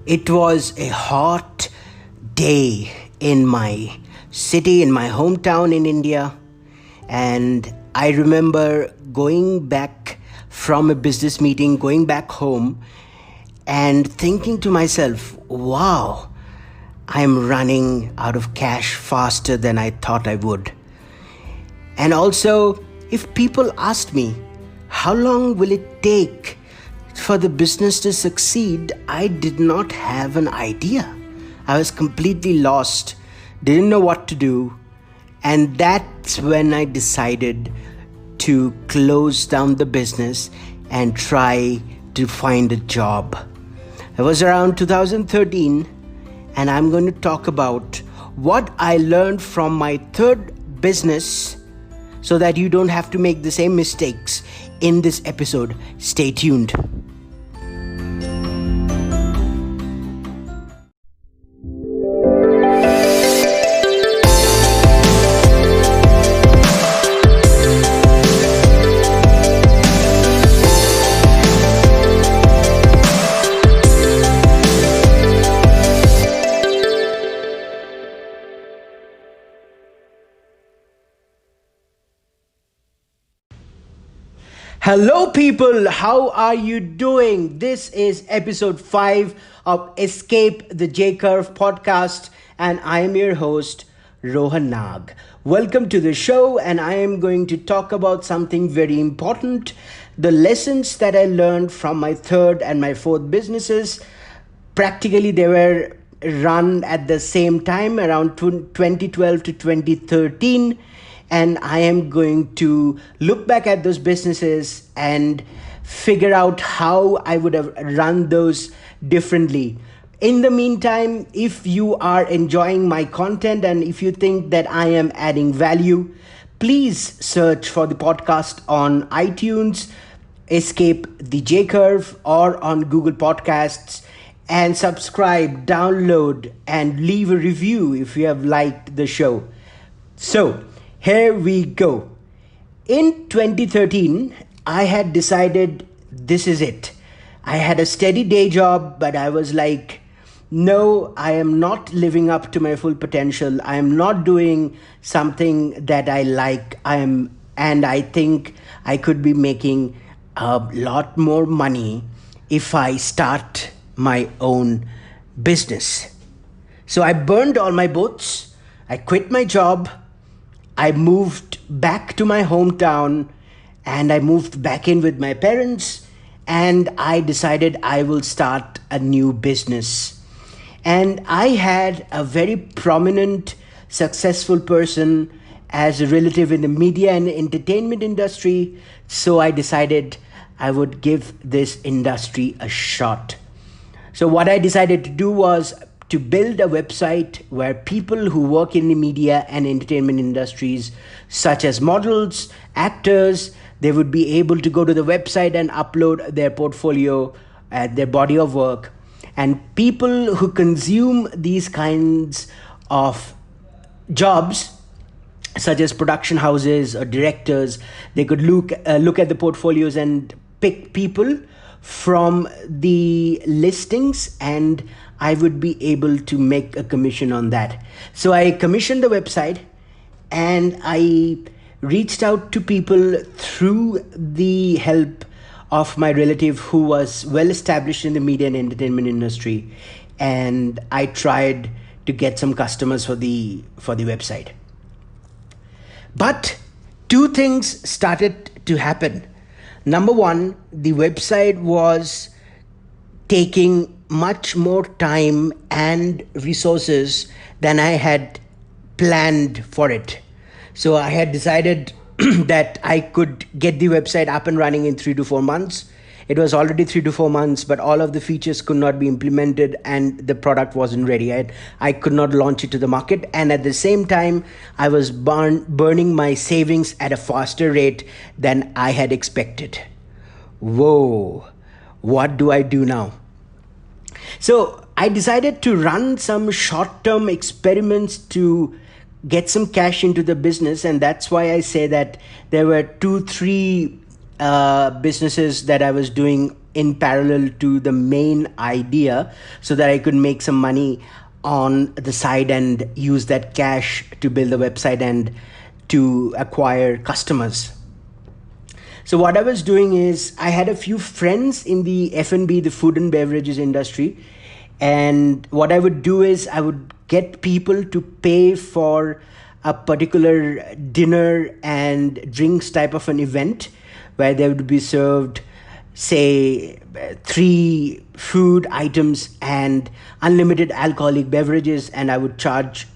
It was a hot day in my city, in my hometown in India, and I remember going back from a business meeting, going back home, and thinking to myself, wow, I'm running out of cash faster than I thought I would. And also, if people asked me, how long will it take for the business to succeed, I did not have an idea. I was completely lost, didn't know what to do. And that's when I decided to close down the business and try to find a job. It was around 2013, and I'm going to talk about what I learned from my third business so that you don't have to make the same mistakes in this episode. Stay tuned. Hello people, how are you doing? This is episode 5 of Escape the J-Curve podcast, and I am your host, Rohan Nag. Welcome to the show, and I am going to talk about something very important, the lessons that I learned from my third and my fourth businesses. Practically they were run at the same time around 2012 to 2013. And I am going to look back at those businesses and figure out how I would have run those differently. In the meantime, if you are enjoying my content and if you think that I am adding value, please search for the podcast on iTunes, Escape the J-Curve, or on Google Podcasts, and subscribe, download, and leave a review if you have liked the show. So, here we go. In 2013, I had decided this is it. I had a steady day job, but I was like, no, I am not living up to my full potential. I am not doing something that I like. And I think I could be making a lot more money if I start my own business. So I burned all my boats. I quit my job. I moved back to my hometown and I moved back in with my parents, and I decided I will start a new business. And I had a very prominent, successful person as a relative in the media and entertainment industry. So I decided I would give this industry a shot. So what I decided to do was to build a website where people who work in the media and entertainment industries, such as models, actors, they would be able to go to the website and upload their portfolio, their body of work. And people who consume these kinds of jobs, such as production houses or directors, they could look at the portfolios and pick people from the listings, and I would be able to make a commission on that. So I commissioned the website and I reached out to people through the help of my relative who was well established in the media and entertainment industry, and I tried to get some customers for the website. But two things started to happen. Number one, the website was taking much more time and resources than I had planned for it. So I had decided that I could get the website up and running in 3 to 4 months. It was already 3 to 4 months, but all of the features could not be implemented and the product wasn't ready. I could not launch it to the market. And at the same time, I was burning my savings at a faster rate than I had expected. Whoa, what do I do now? So I decided to run some short-term experiments to get some cash into the business. And that's why I say that there were 2-3 businesses that I was doing in parallel to the main idea so that I could make some money on the side and use that cash to build the website and to acquire customers. So what I was doing is I had a few friends in the F&B, the food and beverages industry. And what I would do is I would get people to pay for a particular dinner and drinks type of an event where they would be served, say, 3 food items and unlimited alcoholic beverages, and I would charge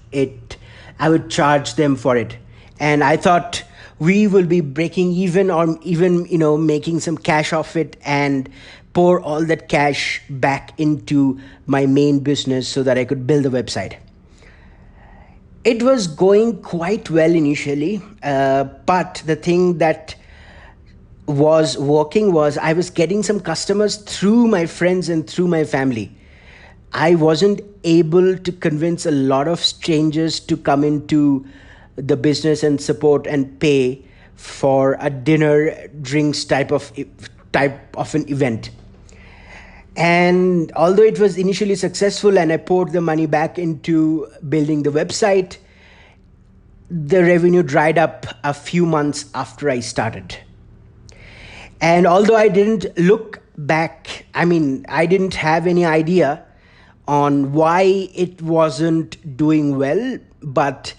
them for it. And I thought we will be breaking even or even, making some cash off it and pour all that cash back into my main business so that I could build the website. It was going quite well initially, but the thing that was working was I was getting some customers through my friends and through my family. I wasn't able to convince a lot of strangers to come into the business and support and pay for a dinner drinks type of an event. And although it was initially successful and I poured the money back into building the website, the revenue dried up a few months after I started. And although I didn't look back, I didn't have any idea on why it wasn't doing well. But,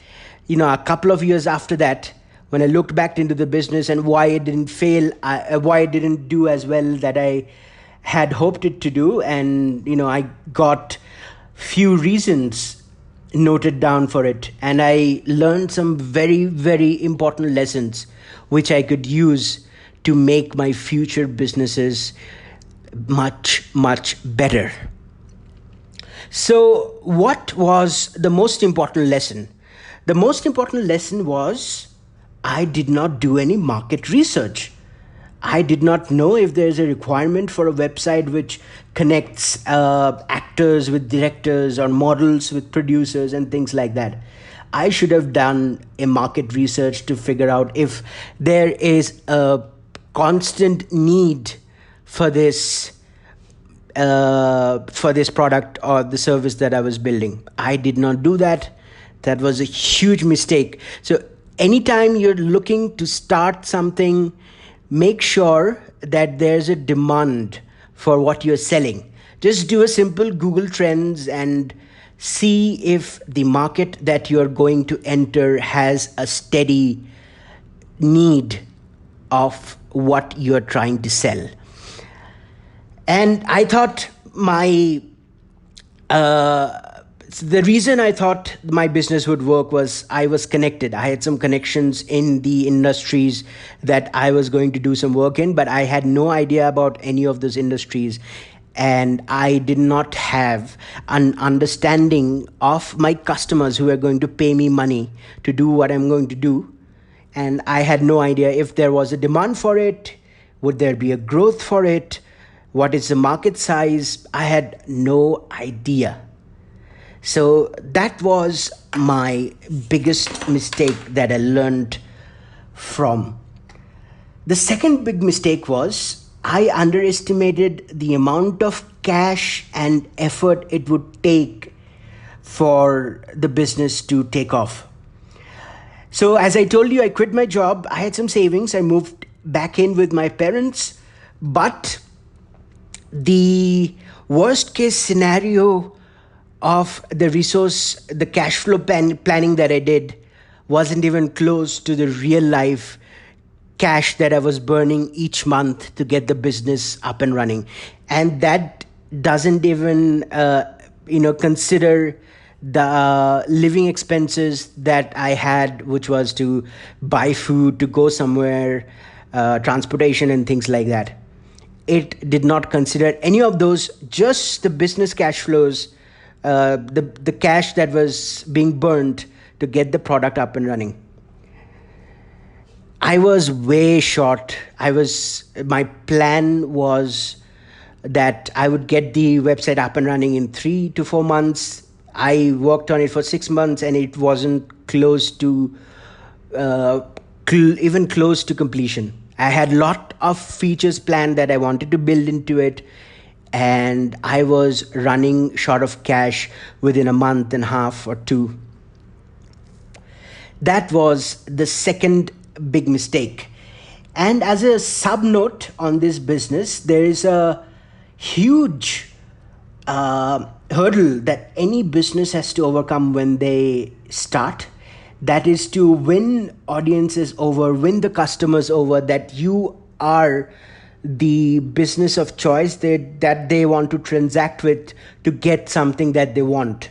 a couple of years after that, when I looked back into the business and why it didn't fail, why it didn't do as well that I had hoped it to do. And, I got few reasons noted down for it. And I learned some very, very important lessons, which I could use to make my future businesses much, much better. So what was the most important lesson? The most important lesson was I did not do any market research. I did not know if there's a requirement for a website which connects actors with directors or models with producers and things like that. I should have done a market research to figure out if there is a constant need for this product or the service that I was building. I did not do that. That was a huge mistake. So anytime you're looking to start something, make sure that there's a demand for what you're selling. Just do a simple Google Trends and see if the market that you're going to enter has a steady need of what you're trying to sell. And I thought the reason I thought my business would work was I was connected. I had some connections in the industries that I was going to do some work in, but I had no idea about any of those industries. And I did not have an understanding of my customers who are going to pay me money to do what I'm going to do. And I had no idea if there was a demand for it. Would there be a growth for it? What is the market size? I had no idea. So that was my biggest mistake that I learned from. The second big mistake was I underestimated the amount of cash and effort it would take for the business to take off. So as I told you, I quit my job. I had some savings. I moved back in with my parents. But the worst case scenario of the cash flow planning that I did wasn't even close to the real life cash that I was burning each month to get the business up and running. And that doesn't even, consider the living expenses that I had, which was to buy food, to go somewhere, transportation and things like that. It did not consider any of those, just the business cash flows, the cash that was being burned to get the product up and running. I was way short. My plan was that I would get the website up and running in 3 to 4 months. I worked on it for 6 months and it wasn't close to even close to completion. I had a lot of features planned that I wanted to build into it, and I was running short of cash within a month and a half or two. That was the second big mistake. And as a sub note on this business, there is a huge hurdle that any business has to overcome when they start. That is to win audiences over, win the customers over, that you are the business of choice that they want to transact with to get something that they want.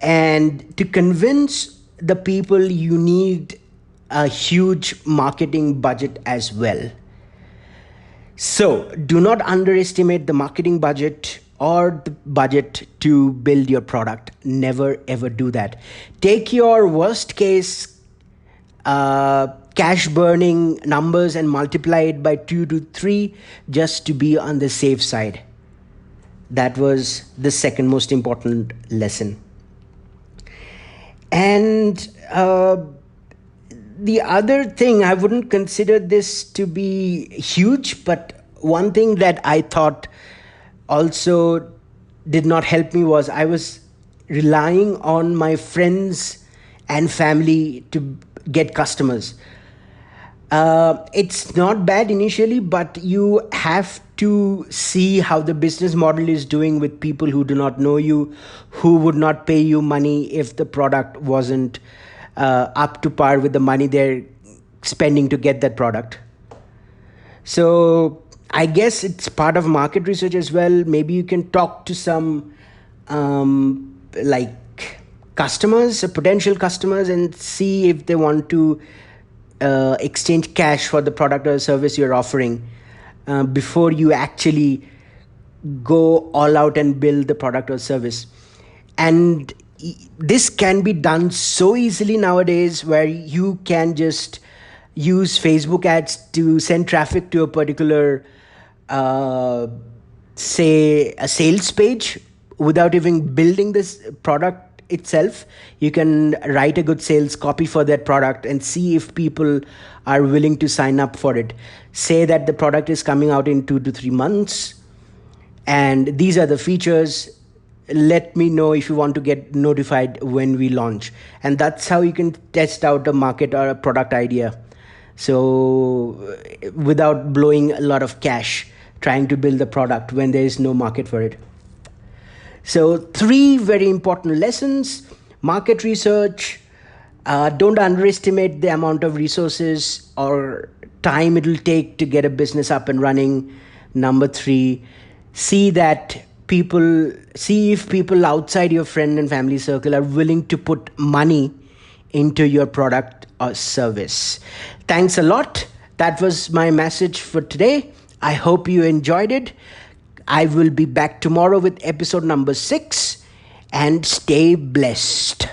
And to convince the people, you need a huge marketing budget as well. So do not underestimate the marketing budget or the budget to build your product. Never ever do that. Take your worst case cash burning numbers and multiply it by 2 to 3 just to be on the safe side. That was the second most important lesson. And the other thing, I wouldn't consider this to be huge, but one thing that I thought also did not help me was I was relying on my friends and family to get customers. It's not bad initially, but you have to see how the business model is doing with people who do not know you, who would not pay you money if the product wasn't up to par with the money they're spending to get that product. So I guess it's part of market research as well. Maybe you can talk to some like customers, potential customers, and see if they want to exchange cash for the product or service you're offering before you actually go all out and build the product or service. And this can be done so easily nowadays, where you can just use Facebook ads to send traffic to a particular say a sales page without even building this product itself. You can write a good sales copy for that product and see if people are willing to sign up for it. Say that the product is coming out in 2 to 3 months and these are the features. Let me know if you want to get notified when we launch. And that's how you can test out a market or a product idea. So without blowing a lot of cash trying to build the product when there is no market for it. So 3 very important lessons: market research, don't underestimate the amount of resources or time it will take to get a business up and running. Number 3, see if people outside your friend and family circle are willing to put money into your product or service. Thanks a lot. That was my message for today. I hope you enjoyed it. I will be back tomorrow with episode number 6, and stay blessed.